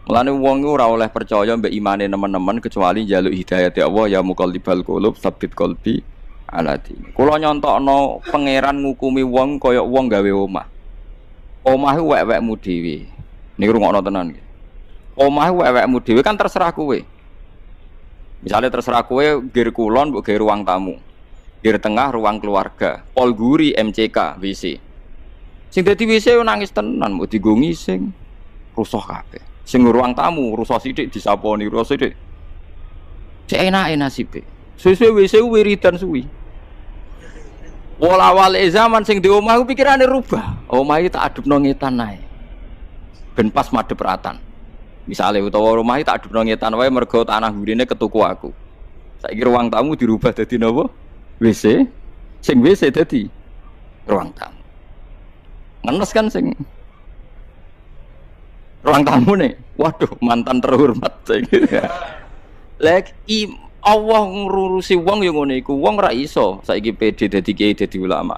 Mulane wong iku ora oleh percaya mbek imane nemen-nemen kecuali njaluk hidayah Allah ya muqallibal qulub tsabbit qalbi ala dini. Kula nyontokno pangeran ngukumi wong kaya wong gawe omah. Omah iku wek-wekmu dhewe. Niku rungokno tenan nggih. Omah iku wek-wekmu dhewe kan terserah kowe. Misalnya terserah kowe gir kulon mbok gawe ruang tamu. Gir tengah ruang keluarga. Pol guri MCK WC. Sing dadi WC nangis tenan mbok dienggo ngising. Rusuh kabeh. Sing ruang tamu rusak sithik disaponi rusak sithik. Cek enake nasibe. Suwe-suwe WC wiridan suwi. Wala-wale zaman sing di omah ku pikirane rubah. Omah iki tak adepno ngetan ae. Ben pas madhep ratan. Misale utawa omah iki tak adepno ngetan wae mergo tanah gurine ketuku aku. Saiki ruang tamu dirubah dadi napa? WC. Sing WC dadi ruang tamu. Ngenes kan sing ruang tamu nih, waduh mantan terhormat. Lagi Allah ngurusi wong yang ngono iku, wong ra iso saiki PD dadi kiai dadi ulama.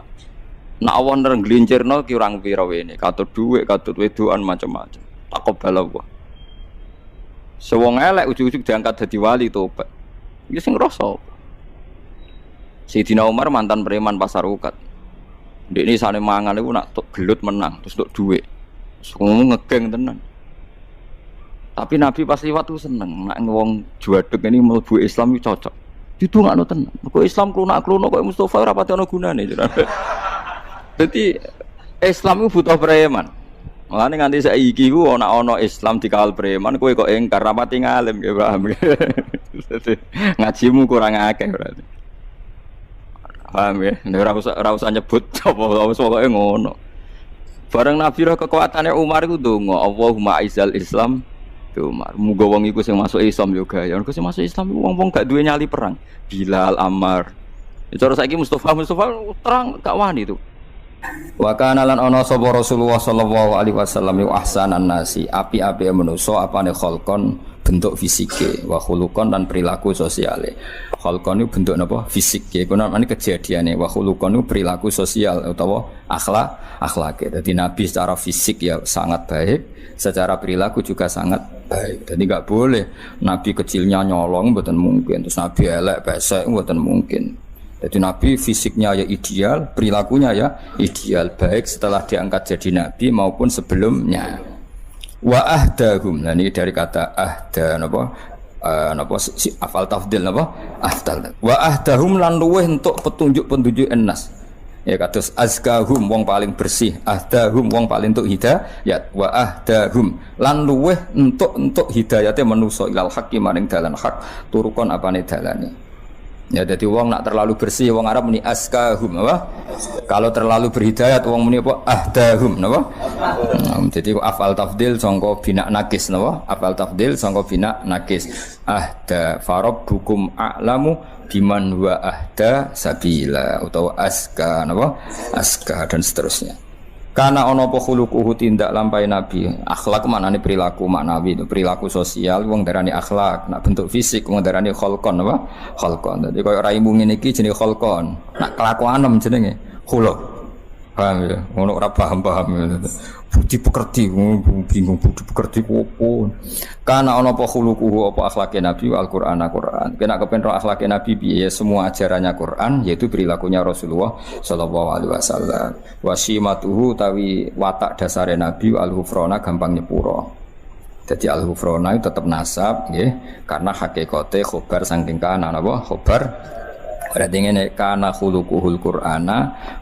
Nek Allah nrengglincerno ki urang pira wene, katut dhuwit, katut wedoan macam-macam. Takobal Allah. Sewong elek ujug-ujug diangkat dadi wali tobat. Iki sing ngrasa. Sayyidina Umar mantan preman pasar ukat. Ndekne sane mangan iku nak gelut menang, terus tok dhuwit. Ngomong ngegeng tenan. Tapi Nabi pas liwat tuh seneng, nak ngewong juadeg ini mlebu Islam itu cocok. Didongakno tenan. Kok Islam klunak-klunuk kok Mustofa ora pati ana gunane. Dadi Islam itu butuh preman. Mulane nganti saiki ku ana Islam dikawal preman kowe kok engkar ra pati ngalim nggih paham. Ngajimu kurang akeh berarti. Paham ya? Ora usah nyebut apa pokoke ngono. Bareng Nabi roh kekuatannya Umar iku ndonga, Allahumma aizal Islam Umar. Muga wong iku sing masuk Islam yo gaya. Nek sing masuk Islam wong-wong gak duwe nyali perang. Bilal, Ammar. Cara saiki Mustofa terang gak wani itu. Wa kana lan ana sapa Rasulullah sallallahu alaihi wasallam yu ahsanan nasi, api-api manusa apane kholqon bentuk fisike, wa khuluqon dan perilaku sosiale. Kholqon itu bentuk napa? Fisik. Ya iku namane kejadiane. Wa khuluqon itu perilaku sosial utawa akhlak. Jadi Nabi secara fisik ya sangat baik, secara perilaku juga sangat baik. Jadi enggak boleh Nabi kecilnya nyolong mboten mungkin, terus Nabi elek pesek mboten mungkin. Jadi Nabi fisiknya ya ideal, perilakunya ya ideal, baik setelah diangkat jadi Nabi maupun sebelumnya. Wa ahdahum, nah ini dari kata ahda afal tafdil afdal. Wa ahdahum lan luweh entuk petunjuk ennas. Ya kados azkahum wong paling bersih, ahdahum wong paling entuk hidayat, wa ahdahum lan luweh entuk hidayate manusa ilal haqqi maring dalan hak, turukon apane dalane. Ya jadi wong nak terlalu bersih wong Arab muni askahum apa? Kalau terlalu berhidayat wong muni apa? Ahdahum napa? Jadi afal tafdil sangka bina nakis napa? Afal tafdil sangka bina nakis. Ahda farabbukum a'lamu biman huwa ahda sabila utawa aska napa? Aska dan seterusnya. Karena ono apa khuluquhu tindak lampai Nabi. Akhlak maknane perilaku maknawi itu perilaku sosial wong darani akhlak, nak bentuk fisik wong darani kholqon apa? Kholqon. Dadi koyo raimu ngene iki jenenge kholqon. Nak kelakuanem jenenge khuluq. Paham ya? Ono ora paham-paham. Budi pekerti bingung budi pekerti opo. Karena ono apa khuluquhu apa akhlake Nabi Al-Qur'an. Kena kepen ro akhlake Nabi piye semua ajarannya Quran yaitu perilakunya Rasulullah sallallahu alaihi wasallam. Wasimatuhu tawi watak dasare Nabi al-hufrona gampang nyepuro. Jadi al-hufrona itu tetap nasab nggih karena hakikate khobar saking kana napa khobar berarti ngene kana khuluquhul qur'ana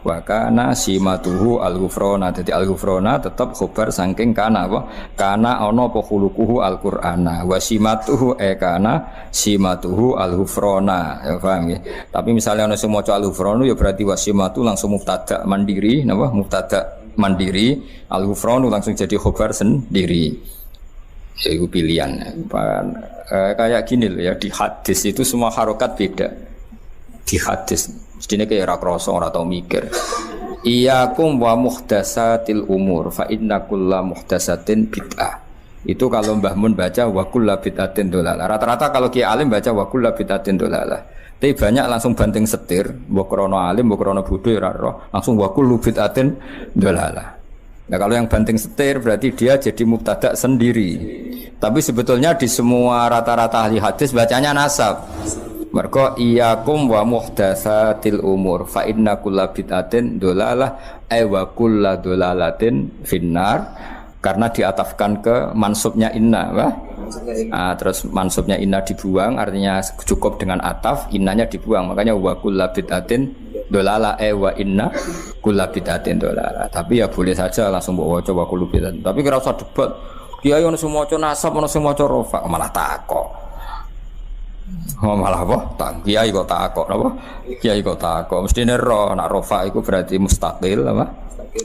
wa kana simatuhu al-ghufrana. Dadi al-ghufrana tetep khobar saking kana apa? Kana ana apa khuluquhu al-qur'ana wa simatuhu kana simatuhu al-ghufrana. Ya paham ya. Tapi misalnya ana sing maca al-ghufranu ya berarti wasimatu langsung mubtada mandiri napa? Mubtada mandiri, al-ghufranu langsung jadi khobar sendiri. Ya itu pilihan. Kayak gini loh ya di hadis itu semua harokat beda. Di hadis mestinya kayak ora krasa ora tau mikir. Iyyakum wa muhdatsatil umur fa inna kulla muhdatsatin bid'ah. Itu kalau Mbah Mun baca wa kullu bid'atin dolalah. Rata-rata kalau Kiai Alim baca wa kullu bid'atin dolalah. Tapi banyak langsung banting setir, mbok krana alim, mbok krana bodho ora roh, langsung wa kullu bid'atin dolalah. Nah kalau yang banting setir berarti dia jadi mubtada sendiri. Tapi sebetulnya di semua rata-rata ahli hadis bacanya nasab. Mergo iyyakum wa muhdatsatil umur fa inna kulla bid'atin dolalah wa kullu dolalatin finnar, karena diatafkan ke mansubnya inna, wah. Terus mansubnya inna dibuang, artinya cukup dengan ataf, innanya dibuang, makanya wa kullu bid'atin dolalah wa inna kullu bid'atin dolalah. Tapi ya boleh saja langsung mbok waca wa kullu bid'atin. Tapi ora usah debat. Kiai ono sing maca nasab, ono sing maca rafa, malah takok. Malah apa? Tak kiai kok takok apa? Kiai kok takok. Mestine roh nek rafa iku berarti mustaqil apa?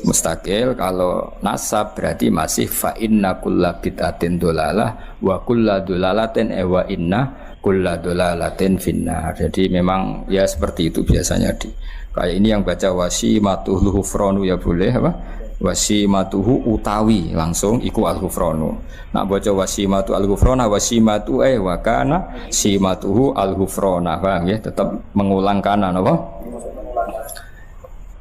Mustaqil. Kalau nasab berarti masih fa inna kullu bid'atin dolalah wa kullu dolalatin wa inna kullu dolalatin finnar. Jadi memang ya seperti itu biasanya kayak ini yang baca wasimatuhu ghufranu ya boleh apa? Wasimatuhu utawi langsung iku al-ghufranu. Nak baca wasimatu al-ghufrana wasimatu wa kana simatuhu al-ghufrana. Paham ya? Tetap mengulang kanan apa?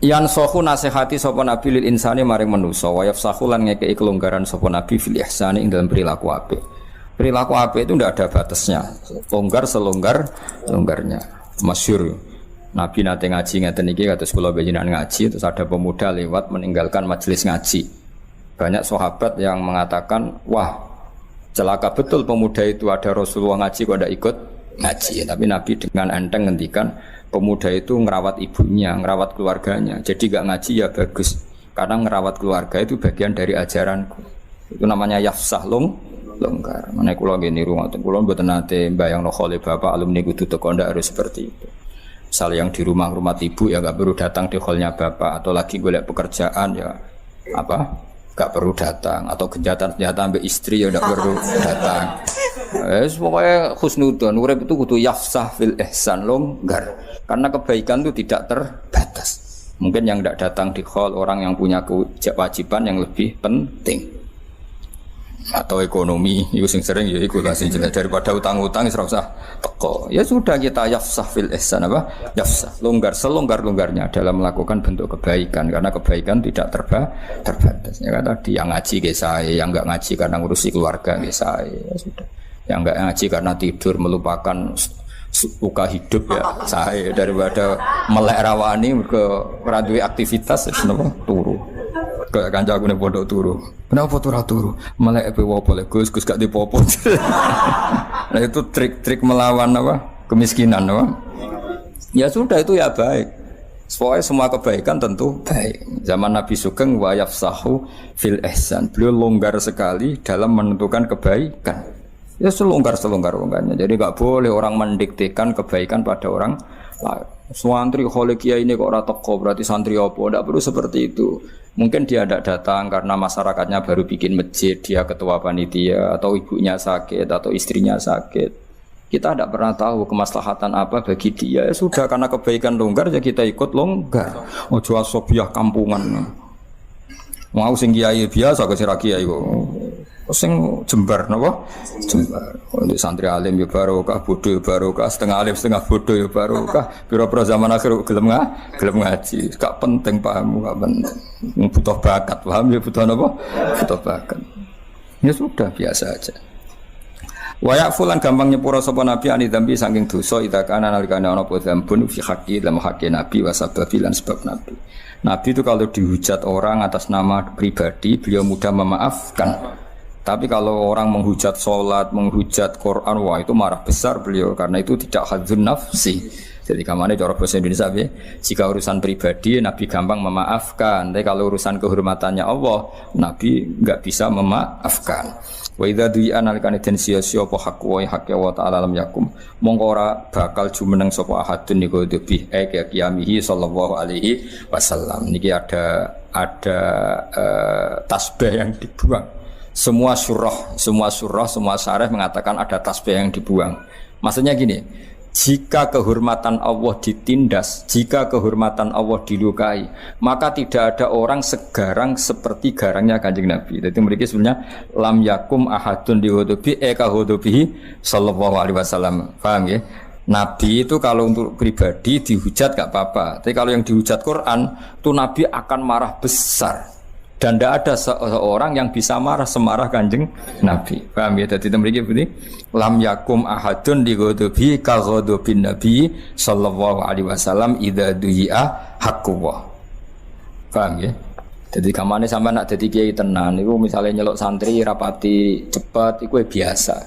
Yan sohu nasihati sapa nabi lil insani maring manusa wa yafsahu lan ngekeki kelonggaran sapa nabi fil ihsani ing dalam perilaku apik. Perilaku apik itu tidak ada batasnya. Longgar selonggar-longgarnya. Masyhur Nabi nate ngaji ngeten iki kados kula panjenengan ngaji terus ada pemuda lewat meninggalkan majelis ngaji. Banyak sahabat yang mengatakan, "Wah, celaka betul pemuda itu, ada Rasulullah ngaji kok tidak ikut ngaji." Tapi Nabi dengan enteng ngendikan, pemuda itu ngerawat ibunya, ngerawat keluarganya. Jadi gak ngaji ya bagus. Karena ngerawat keluarga itu bagian dari ajaranku. Itu namanya yafsah longgar. Mana kula nggih niru ngoten. Kula mboten nate mbayangno khole bapak alumni kudu teko ndak harus seperti itu. Misal yang di rumah ibu ya nggak perlu datang di hallnya bapak, atau lagi golek pekerjaan ya apa nggak perlu datang, atau kejahatan ambil istri ya nggak perlu datang. Pokoknya khusnudon urip itu kudu yafsah fil ihsan longgar, karena kebaikan itu tidak terbatas. Mungkin yang tidak datang di hall orang yang punya kewajiban yang lebih penting atau ekonomi itu sing sering ya iku lah sing jelas, daripada utang-utang wis ora usah teko. Ya sudah kita yafsah fil ihsan apa? Yafsah longgar selonggar-longgarnya dalam melakukan bentuk kebaikan, karena kebaikan tidak terbatas. Ya kan tadi yang ngaji ge sae, yang enggak ngaji karena ngurusi keluarga ge sae. Ya sudah. Yang enggak ngaji karena tidur melupakan suka hidup ya sae, daripada melek rawani mergo ora duwe aktivitas wis napa turu. Kayak kancaku ning pondok turu. Kenapa turu? Melek epe wopo le Gus gak dipopo. Nah itu trik-trik melawan apa? Kemiskinan apa? Ya sudah itu ya baik. Soalnya semua kebaikan tentu baik. Zaman Nabi Sugeng wa yafsahu fil ihsan. Beliau longgar sekali dalam menentukan kebaikan. Ya selonggar-longgarnya. Jadi enggak boleh orang mendiktekan kebaikan pada orang lain. Santri khole kiai ini kok ora teko berarti santri apa? Tidak perlu seperti itu. Mungkin dia tidak datang karena masyarakatnya baru bikin masjid, dia ketua panitia, atau ibunya sakit, atau istrinya sakit. Kita tidak pernah tahu kemaslahatan apa bagi dia. Ya sudah, karena kebaikan longgar ya kita ikut longgar. Ojo asobiah kampungan. Mau sing kiai biasa ke sira kiai kok. Sing jembar napa? Jembar. Untuk santri alim ya barokah, bodoh ya barokah, setengah alim setengah bodoh ya barokah. Pira-pira zaman akhir gelem ngaji. Gak penting paham, gak penting. Butuh bakat, paham ya butuh napa? Butuh bakat. Ya sudah biasa aja. Wayak fulan gampang nyepura sapa nabi ani dzambi saking dosa ida kana nalikane ana apa dzambun fi haqqi dalam haqqi nabi wa sababilan sebab nabi. Nabi itu kalau dihujat orang atas nama pribadi beliau mudah memaafkan. Tapi kalau orang menghujat sholat, menghujat Quran, wah itu marah besar beliau, karena itu tidak hadzun nafsi. Jadi kamane cara bahasa Indonesia ya, jika urusan pribadi Nabi gampang memaafkan, tapi kalau urusan kehormatannya Allah, Nabi enggak bisa memaafkan. Wa idza du'a nalikane den sia-sia apa hak wa hak wa ta'ala lam yakum. Mongko ora bakal jumeneng sapa ahadun niku debi qiyamihi sallallahu alaihi wasallam. Niki ada tasbih yang dibuang. Semua surah, semua syarah mengatakan ada tasbih yang dibuang. Maksudnya gini, jika kehormatan Allah ditindas, jika kehormatan Allah dilukai, maka tidak ada orang segarang seperti garangnya Kanjeng Nabi. Jadi mereka sebenarnya lam yakum ahadun dihudubi hudubihi sallallahu alaihi wasallam. Paham ya? Nabi itu kalau untuk pribadi dihujat gak apa-apa. Tapi kalau yang dihujat Quran, itu Nabi akan marah besar. Dan tidak ada seorang yang bisa marah semarah Kanjeng Nabi. Paham ya? Jadi temriki begini, lam yakum ahadun di ghadabi ka ghadabin Nabi sallallahu alaihi wasallam idza du'a haqqullah. Paham ya? Jadi kamane sampai nak dadi kiai tenan niku misale nyeluk santri rapati cepet iku biasa.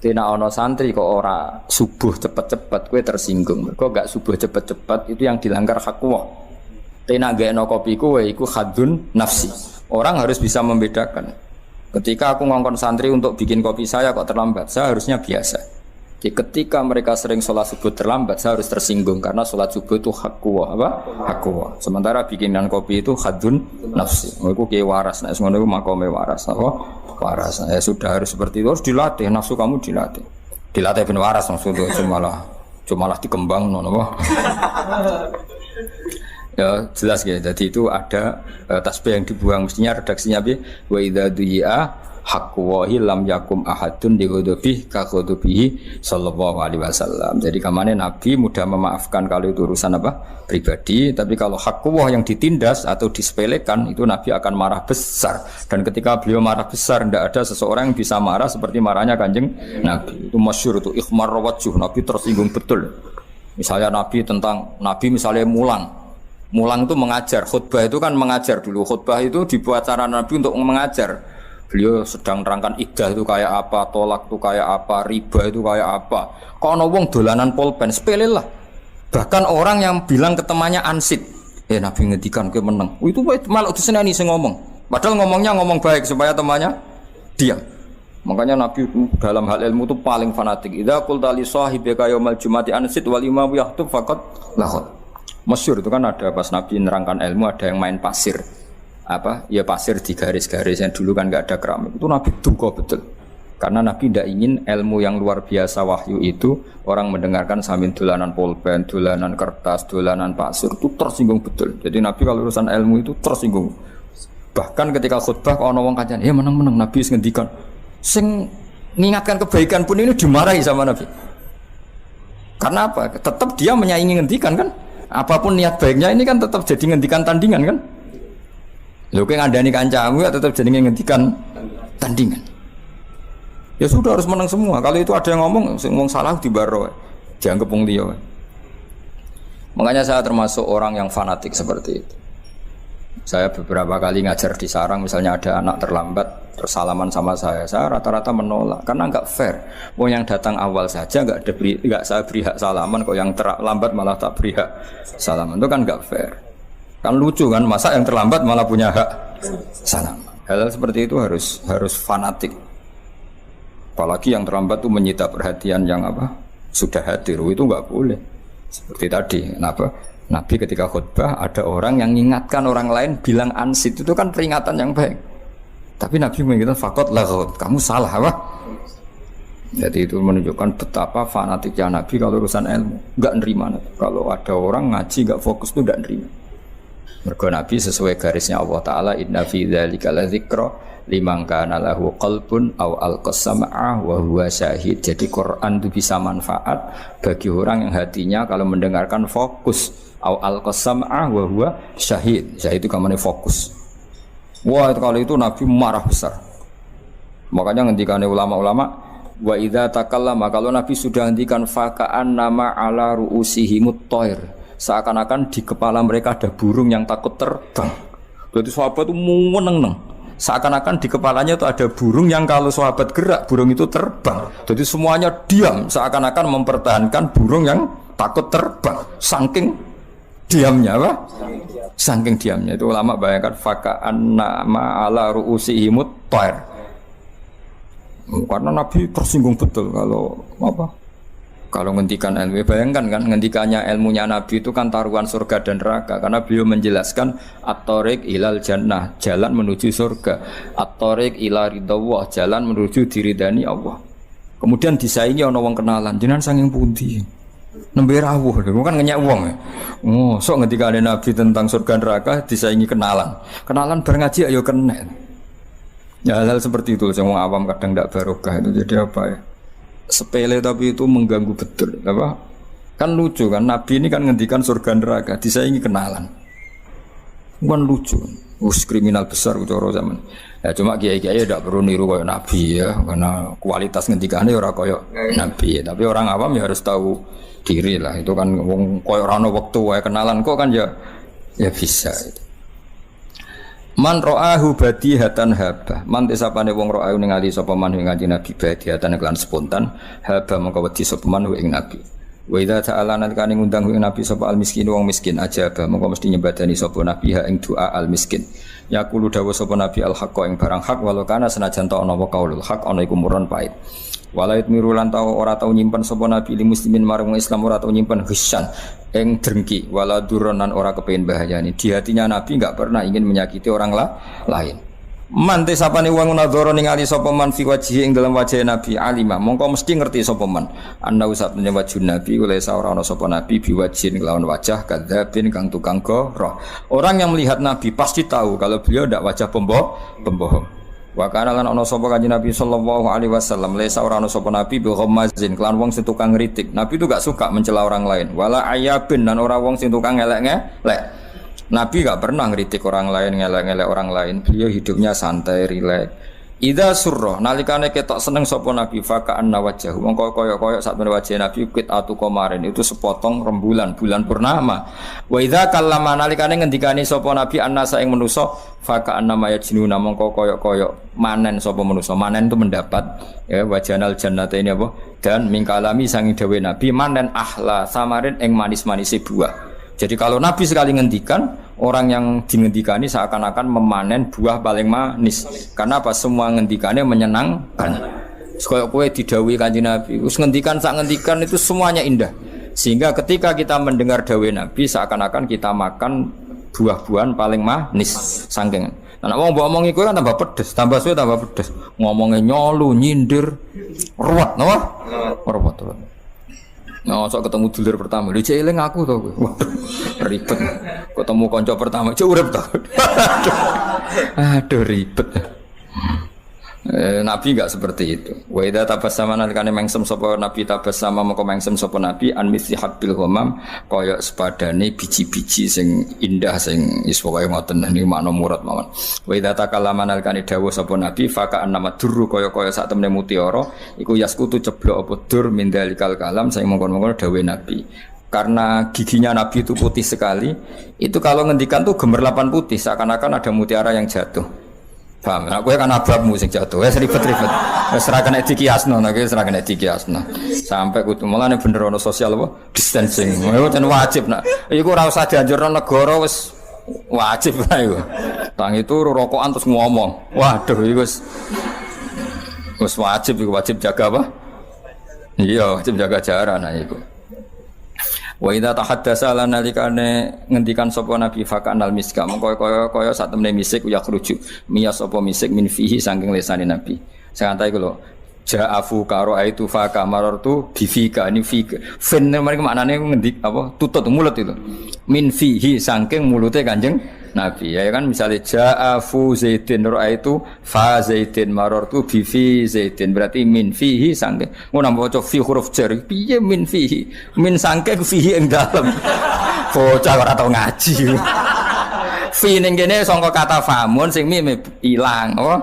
Nek ana santri kok ora subuh cepet-cepet kowe tersinggung. Mergo gak subuh cepet-cepet itu yang dilanggar haqqullah. Tenak geno kopi kowe iku khadun nafsi. Orang harus bisa membedakan. Ketika aku ngongkon santri untuk bikin kopi saya kok terlambat, saya harusnya biasa. Jadi ketika mereka sering sholat subuh terlambat, saya harus tersinggung karena sholat subuh itu hakwa, apa? Hakwa. Sementara bikinan kopi itu khadun nafsi. Iku kiai waras, nek ngono iku makome waras, apa? Waras. Ya sudah harus seperti itu, harus dilatih, nafsu kamu dilatih. Dilatih ben waras maksudnya cuma malah dikembang ngono apa? Ya jelas ya, jadi itu ada tasbih yang dibuang mestinya redaksinya bi wa idza du'a haqqwahi lam yakum ahadun di ghadabi ka ghadabihi sallallahu alaihi wasallam. Jadi kamane Nabi mudah memaafkan kalau itu urusan apa pribadi, tapi kalau haqqwah yang ditindas atau disepelekan itu Nabi akan marah besar. Dan ketika beliau marah besar tidak ada seseorang yang bisa marah seperti marahnya Kanjeng Nabi. Itu masyhur itu ikhmar wajh, Nabi tersinggung betul. Misalnya Nabi misalnya Mulang itu mengajar, khutbah itu kan mengajar dulu. Khutbah itu dibuat cara Nabi untuk mengajar. Beliau sedang nerangkan iddah itu kayak apa, tolak itu kayak apa, riba itu kayak apa. Kalau wong dolanan pulpen, sepele lah. Bahkan orang yang bilang ke temannya ansit, Nabi ngedikan ke menang. Itu malah diseneni sing ngomong. Padahal ngomongnya ngomong baik supaya temannya diam. Makanya Nabi dalam hal ilmu itu paling fanatik. Idza qulta li sahibika yaumal jumati ansit wal imam yahtub faqad lahad. Masyhur itu kan ada pas Nabi nerangkan ilmu ada yang main pasir. Apa? Ya pasir di garis-garis yang dulu kan enggak ada keramik. Itu Nabi duka betul. Karena Nabi tidak ingin ilmu yang luar biasa wahyu itu orang mendengarkan sambil dolanan pulpen, dolanan kertas, dolanan pasir itu tersinggung betul. Jadi Nabi kalau urusan ilmu itu tersinggung. Bahkan ketika khutbah kalau orang kajian, menang-menang Nabi ngendikan. Sing mengingatkan kebaikan pun ini dimarahi sama Nabi. Karena apa? Tetap dia menyaingi ngendikan kan? Apapun niat baiknya ini kan tetap jadi ngendikan tandingan kan? Lho kowe ngandani kancamu ya tetap jadi ngendikan tandingan. Ya sudah harus menang semua. Kalau itu ada yang ngomong salah dibaro, dianggap wong liya. Makanya saya termasuk orang yang fanatik seperti itu. Saya beberapa kali ngajar di sarang, misalnya ada anak terlambat, terus salaman sama saya rata-rata menolak karena nggak fair. Mau yang datang awal saja nggak saya beri hak salaman, kok yang terlambat malah tak beri hak salaman, itu kan nggak fair. Kan lucu kan, masa yang terlambat malah punya hak salaman. Hal seperti itu harus fanatik. Apalagi yang terlambat itu menyita perhatian yang sudah hadir, itu nggak boleh. Seperti tadi, kenapa? Nabi ketika khutbah ada orang yang mengingatkan orang lain bilang ansit, itu kan peringatan yang baik. Tapi Nabi mengatakan faqat laghut, kamu salah apa? Jadi itu menunjukkan betapa fanatiknya Nabi kalau urusan ilmu, enggak nerima. Kalau ada orang ngaji enggak fokus itu enggak nerima. Mergo Nabi sesuai garisnya Allah Taala, inna fi dzalika ladzikra liman kana lahu qalbun aw alqasama'a wa huwa syahid. Jadi Quran itu bisa manfaat bagi orang yang hatinya kalau mendengarkan fokus, aw alqasama'a wa huwa syahid. Syahid itu kamane fokus. Wah, kalau itu Nabi marah besar. Makanya ngendikane ulama-ulama, wa idza takallama, kalau Nabi sudah ngendikan faka'an nama ala ru'usihimut thair, seakan-akan di kepala mereka ada burung yang takut terbang. Berarti sahabat itu meneng-neng. Seakan-akan di kepalanya itu ada burung yang kalau sahabat gerak, burung itu terbang. Jadi semuanya diam, seakan-akan mempertahankan burung yang takut terbang. Saking diamnya apa? Saking diamnya. Itu ulama bayangkan faka'an nama ala ru'usihimut thair. Karena Nabi tersinggung betul kalau ngendikan ilmu. Bayangkan kan ngendikannya ilmunya Nabi itu kan taruhan surga dan neraka, karena beliau menjelaskan at-thariq ilal jannah, jalan menuju surga, at-thariq ila ridawah, jalan menuju diridani Allah. Kemudian disaingi ana wong kenalan, jenengan saking pundi? Nembe rawuh, kan ngenyek wong. Oh, sok ngendikane Nabi tentang surga neraka disaingi kenalan. Kenalan bar ngaji ayo kena. Ya hal seperti itu yang awam kadang tidak barokah itu. Jadi apa ya? Sepele tapi itu mengganggu betul, apa? Kan lucu kan, Nabi ini kan ngendikan surga neraka, disaingi kenalan. Bukan lucu. Kriminal besar cara zaman. Ya cuma kiai-kiai tidak perlu niru kayak nabi ya, karena kualitas ngendikane ora kayak nabi. Tapi orang awam ya harus tahu diri lah. Itu kan wong koyo ora ono wektu wae kenalan kok kan ya bisa itu. Man ra'ahu badihatan haba. Man tesapane wong ra'ahu ningali sapa man ing kanjeng Nabi badihatan kelan spontan haba mongko wedi sapa man ing Nabi. Wa idza ta'ala nalikane ngundang ing Nabi sapa al miskin wong miskin aja ba mongko mesti nyembadani sapa Nabi ha ing doa al miskin. Yaqulu dawu sapa Nabi al haqqa ing barang hak walau kana senajan ta ana qaulul haq ana iku murun pait. Walait mirulan tau ora tau nyimpen sapa Nabi li muslimin marang Islam ora tau nyimpen hisyan ing drengki wala duronan ora kepengin bahayani. Di hatinya Nabi enggak pernah ingin menyakiti orang lain. Man te sapane wong nadzara ningali sapa man fi wajhi ing dalam wajah Nabi alima mongko mesti ngerti sapa man ana usapne wajh Nabi oleh ora ana sapa Nabi biwajhin kelawan wajah kadzabin kang tukang goroh. Orang yang melihat Nabi pasti tahu kalau beliau ndak wajah pembohong. Wa kana lan ana sapa kanjeng Nabi sallallahu alaihi wasallam lesa ora ana sapa Nabi bi ghammazin kelan wong sing tukang ngritik. Nabi itu gak suka mencela orang lain. Wala ayabin dan ora wong sing tukang ngelek-ngelek. Nabi gak pernah ngritik orang lain, ngelek-ngelek orang lain. Beliau hidupnya santai, rileks. Idza surra nalikane ketok seneng sapa Nabi faka anna wajhahu mongko kaya-kaya sakmene wajah Nabi qit'atu qamarin itu sepotong rembulan bulan purnama. Wa idza kallama nalikane ngendikane sapa Nabi annasa ing manusa faka anna yajnuna mongko kaya-kaya manen sapa manusa. Manen itu mendapat ya wajanal jannata ini apa dan mingkalami sangi dawe Nabi manen ahla samarin ing manis-manise buah. Jadi kalau Nabi sekali ngendikan, orang yang dingendikani seakan-akan memanen buah paling manis. Karena apa? Semua ngendikannya menyenangkan. Sekaya kowe didhawuhi Kanjeng Nabi, wis ngendikan sak ngendikan itu semuanya indah. Sehingga ketika kita mendengar dawuh Nabi seakan-akan kita makan buah-buahan paling manis saking. Nek wong mbok omongi kowe kan tambah pedes, tambah suwe tambah pedes. Ngomongnya nyolu, nyindir, ruwet, napa? Ruwet. Nah, sok ketemu dulur pertama, lu cek eling aku tau gue, ribet. Ketemu konco pertama, cek urip tau. Aduh ribet. Nabi enggak seperti itu. Wa idza tabassama nalikane mengsem sapa Nabi tabassama moko mengsem sapa Nabi an mithli habbil ghamam kaya sepadane biji-biji sing indah sing wis pokoke ngoten niku makna murad mawon. Wa idza takallama nalikane dawuh sapa Nabi faka annama durru kaya-kaya sak temene mutiara iku yaskutu ceblok apa dur min dalikal kalam sing mongkon-mongkon dawuh Nabi. Karena giginya Nabi itu putih sekali, itu kalau ngendikan tuh gemerlapan putih seakan-akan ada mutiara yang jatuh. Paham? Aku kan ababmu sing jatuh. Wis ribet-ribet. Wis ora kena dikiasno, nek wis ora kena dikiasno. Sampai kudu mulane bener ono sosial apa? Distancing. Iku ten wajib nak. Iku ora usah dianjurno negara wis wajib lah iku. Tang itu rokokan terus ngomong. Waduh iku wis wajib jaga apa? Iya, wajib jaga jarak nah iku. Wa idza tahaddasa lan nalikane ngendikan sapa Nabi fakanal miska mengko kaya sak temene misik ya khruju miyas apa misik min fihi saking lesane Nabi santai iku lho ja'afu karo aitu fa kamartu bifika ini fika fen mereka maknane ngendik apa tutut mulut itu min fihi saking mulute Kanjeng Nabi ya kan misalnya ja'afu zaidin ra'aitu fa zaidin marartu bi fi zaidin berarti min fihi saking ngono maca fi huruf jar piye min fihi min saking fihi ing dalem bocah ora tau ngaji fi ning kene sangka kata famun sing mime ilang apa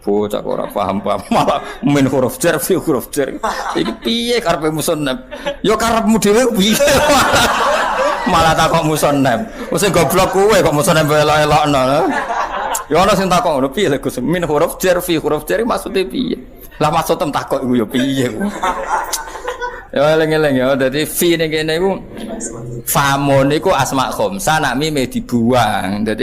bocah ora paham malah min huruf jar fi huruf jar iki piye karepe musannaf ya karepmu dhewe piye malah takok musannaf. Wis goblok kowe kok musannaf elok-elokno. Ya ana sing takok ngono piye lho Gus min huruf jar fi huruf jar maksude piye? Lah maksud tem takok iku ya piye? Ya eling-eling ya dadi fi ning kene iku famun iku asma khamsa nak mime dibuang. Dadi